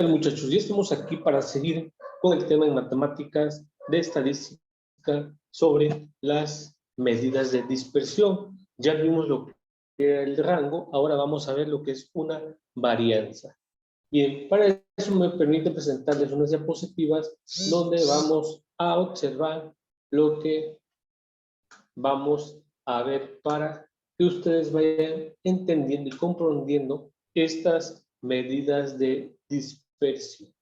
muchachos? Ya estamos aquí para seguir con el tema en matemáticas de estadística sobre las medidas de dispersión. Ya vimos lo que era el rango, ahora vamos a ver lo que es una varianza. Bien, para eso me permite presentarles unas diapositivas donde vamos a observar lo que vamos a ver para que ustedes vayan entendiendo y comprendiendo estas medidas de dispersión.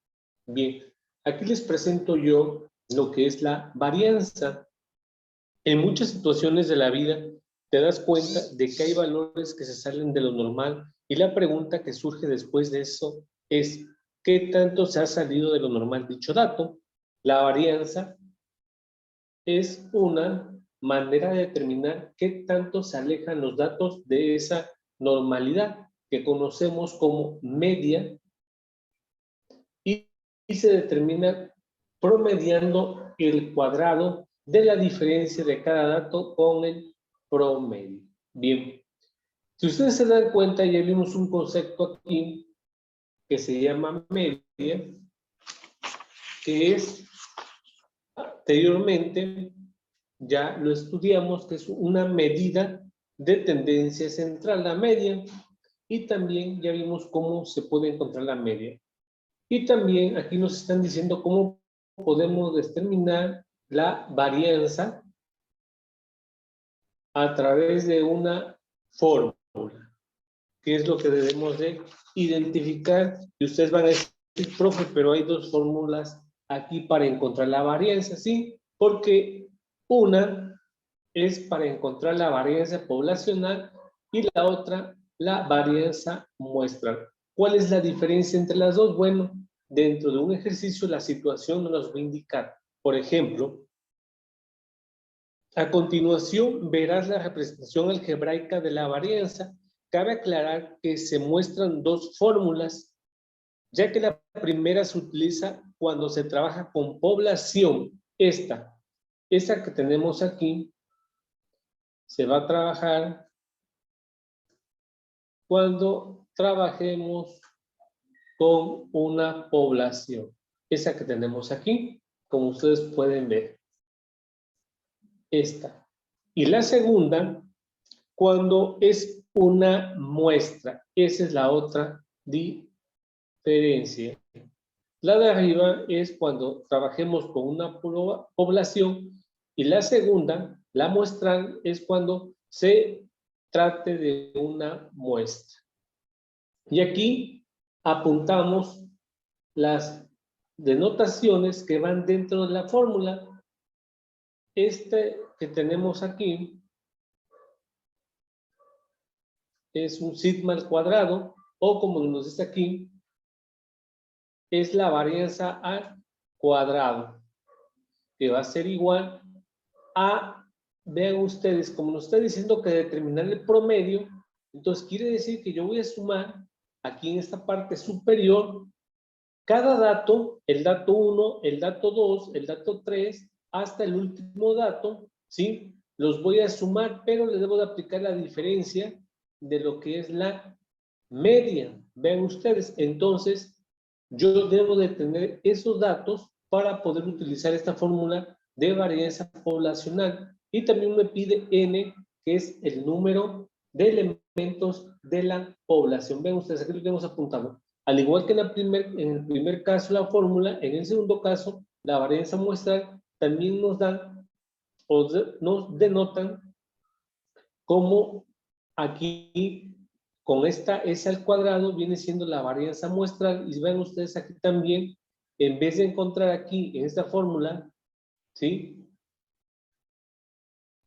Bien, aquí les presento yo lo que es la varianza. En muchas situaciones de la vida te das cuenta de que hay valores que se salen de lo normal y la pregunta que surge después de eso es ¿qué tanto se ha salido de lo normal dicho dato? La varianza es una manera de determinar qué tanto se alejan los datos de esa normalidad que conocemos como media y se determina promediando el cuadrado de la diferencia de cada dato con el promedio. Bien, si ustedes se dan cuenta, ya vimos un concepto aquí que se llama media, que es anteriormente ya lo estudiamos, que es una medida de tendencia central, la media, y también ya vimos cómo se puede encontrar la media. Y también aquí nos están diciendo cómo podemos determinar la varianza a través de una fórmula, que es lo que debemos de identificar. Y ustedes van a decir, profe, pero hay dos fórmulas aquí para encontrar la varianza, ¿sí? Porque una es para encontrar la varianza poblacional y la otra la varianza muestral. ¿Cuál es la diferencia entre las dos? Bueno, dentro de un ejercicio la situación nos va a indicar. Por ejemplo, a continuación verás la representación algebraica de la varianza. Cabe aclarar que se muestran dos fórmulas, ya que la primera se utiliza cuando se trabaja con población. Esta que tenemos aquí, se va a trabajar cuando trabajemos con una población. Esa que tenemos aquí, como ustedes pueden ver. Esta. Y la segunda, cuando es una muestra. Esa es la otra diferencia. La de arriba es cuando trabajemos con una población y la segunda, la muestral, es cuando se trate de una muestra. Y aquí apuntamos las denotaciones que van dentro de la fórmula. Este que tenemos aquí es un sigma al cuadrado, o como nos dice aquí, es la varianza al cuadrado, que va a ser igual a, vean ustedes, como nos está diciendo que determinar el promedio, entonces quiere decir que yo voy a sumar aquí en esta parte superior cada dato, el dato 1, el dato 2, el dato 3, hasta el último dato, ¿sí? Los voy a sumar, pero les debo de aplicar la diferencia de lo que es la media. Vean ustedes, entonces, yo debo de tener esos datos para poder utilizar esta fórmula de varianza poblacional. Y también me pide N, que es el número de elementos de la población. Ven ustedes, aquí lo tenemos apuntado. Al igual que en el primer caso la fórmula, en el segundo caso, la varianza muestral también nos dan o nos denotan como aquí con esta S al cuadrado viene siendo la varianza muestral. Y ven ustedes aquí también, en vez de encontrar aquí en esta fórmula, ¿sí?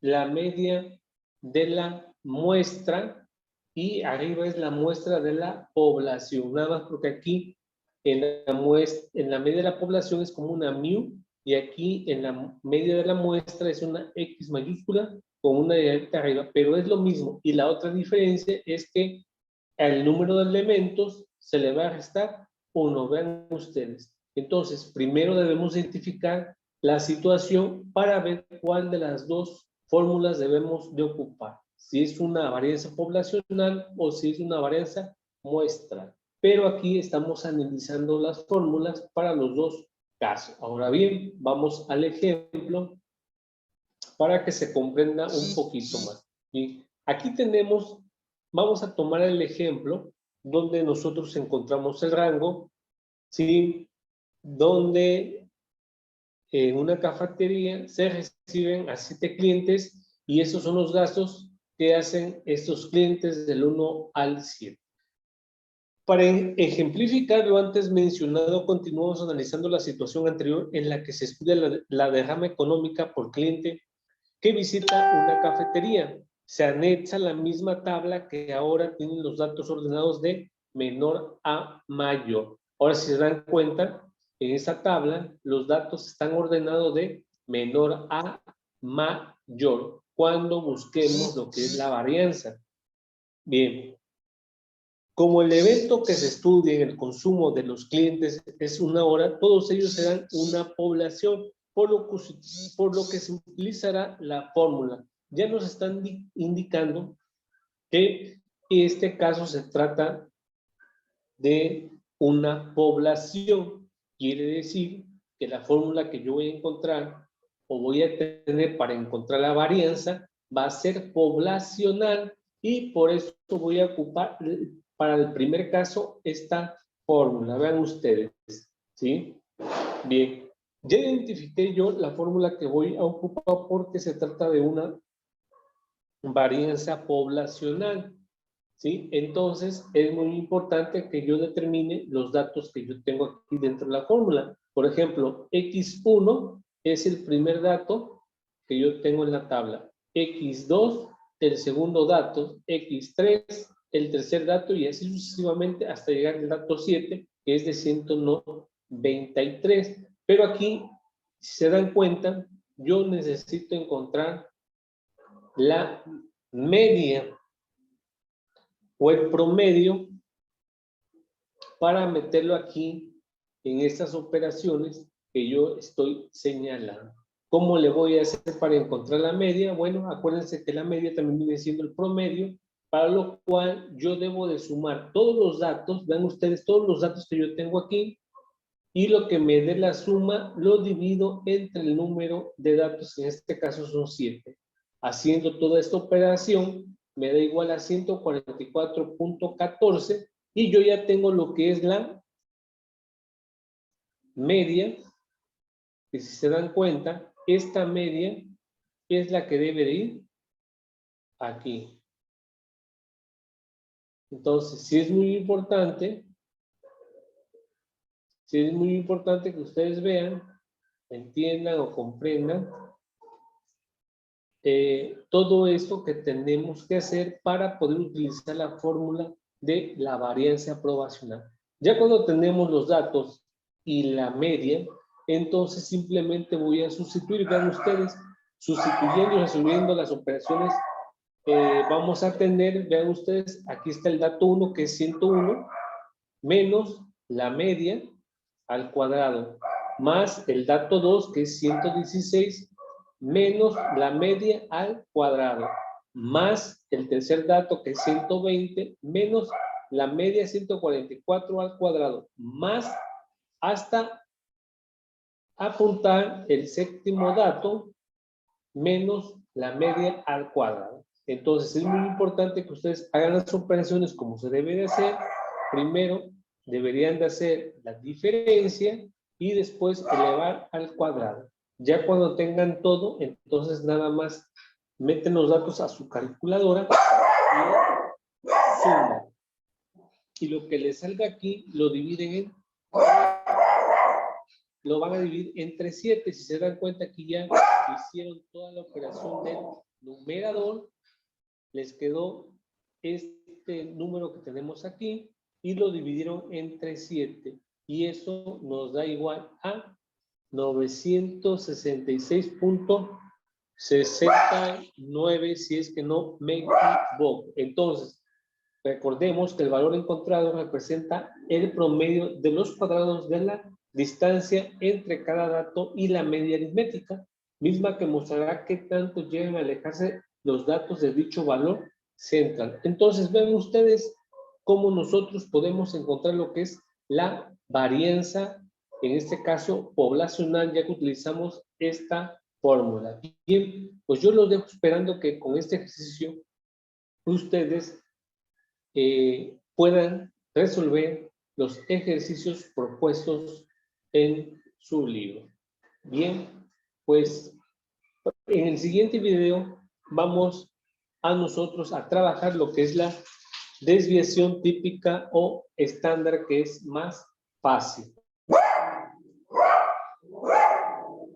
La media de la muestra y arriba es la muestra de la población. Nada más porque aquí en la media de la población es como una mu y aquí en la media de la muestra es una X mayúscula con una diagonal arriba, pero es lo mismo. Y la otra diferencia es que al número de elementos se le va a restar 1, vean ustedes. Entonces, primero debemos identificar la situación para ver cuál de las dos fórmulas debemos de ocupar. Si es una varianza poblacional o si es una varianza muestral. pero aquí estamos analizando las fórmulas para los dos casos. Ahora bien, vamos al ejemplo para que se comprenda un poquito más. ¿Sí? Aquí tenemos, vamos a tomar el ejemplo donde nosotros encontramos el rango, ¿sí? Donde en una cafetería se reciben a 7 clientes y esos son los gastos que hacen estos clientes del 1 al 7. Para ejemplificar lo antes mencionado, continuamos analizando la situación anterior en la que se estudia la derrama económica por cliente que visita una cafetería. Se anexa la misma tabla que ahora tienen los datos ordenados de menor a mayor. Ahora, si se dan cuenta, en esa tabla los datos están ordenados de menor a mayor cuando busquemos lo que es la varianza. Bien, como el evento que se estudia en el consumo de los clientes es una hora, todos ellos serán una población, por lo que se utilizará la fórmula. Ya nos están indicando que en este caso se trata de una población. Quiere decir que la fórmula que yo voy a encontrar o voy a tener para encontrar la varianza va a ser poblacional y por eso voy a ocupar para el primer caso esta fórmula. Vean ustedes, ¿sí? Bien, ya identifiqué yo la fórmula que voy a ocupar porque se trata de una varianza poblacional, ¿sí? Entonces, es muy importante que yo determine los datos que yo tengo aquí dentro de la fórmula. Por ejemplo, X1 es el primer dato que yo tengo en la tabla. X2, el segundo dato. X3, el tercer dato, y así sucesivamente hasta llegar al dato 7, que es de 193. Pero aquí, si se dan cuenta, yo necesito encontrar la media o el promedio para meterlo aquí en estas operaciones que yo estoy señalando. ¿Cómo le voy a hacer para encontrar la media? Bueno, acuérdense que la media también viene siendo el promedio, para lo cual yo debo de sumar todos los datos, vean ustedes todos los datos que yo tengo aquí, y lo que me dé la suma lo divido entre el número de datos, en este caso son 7. Haciendo toda esta operación, me da igual a 144.14 y yo ya tengo lo que es la media, que si se dan cuenta, esta media es la que debe de ir aquí. Entonces, sí es muy importante que ustedes vean, entiendan o comprendan todo esto que tenemos que hacer para poder utilizar la fórmula de la varianza probacional. Ya cuando tenemos los datos y la media, entonces simplemente voy a sustituir, vean ustedes, sustituyendo y resolviendo las operaciones, vamos a tener, vean ustedes, aquí está el dato 1 que es 101, menos la media al cuadrado, más el dato 2 que es 116, menos la media al cuadrado, más el tercer dato que es 120, menos la media 144 al cuadrado, más hasta apuntar el séptimo dato, menos la media al cuadrado. Entonces es muy importante que ustedes hagan las operaciones como se debe de hacer. Primero deberían de hacer la diferencia y después elevar al cuadrado. Ya cuando tengan todo, entonces nada más meten los datos a su calculadora y suman. Y lo que les salga aquí lo dividen en, lo van a dividir entre 7. Si se dan cuenta, aquí ya hicieron toda la operación del numerador, les quedó este número que tenemos aquí y lo dividieron entre 7. Y eso nos da igual a 966.69, si es que no me equivoco. Entonces, recordemos que el valor encontrado representa el promedio de los cuadrados de la distancia entre cada dato y la media aritmética, misma que mostrará qué tanto llegan a alejarse los datos de dicho valor central. Entonces, ven ustedes cómo nosotros podemos encontrar lo que es la varianza, en este caso poblacional, ya que utilizamos esta fórmula. Bien, pues yo los dejo esperando que con este ejercicio ustedes puedan resolver los ejercicios propuestos en su libro. Bien, pues en el siguiente video vamos a nosotros a trabajar lo que es la desviación típica o estándar, que es más fácil.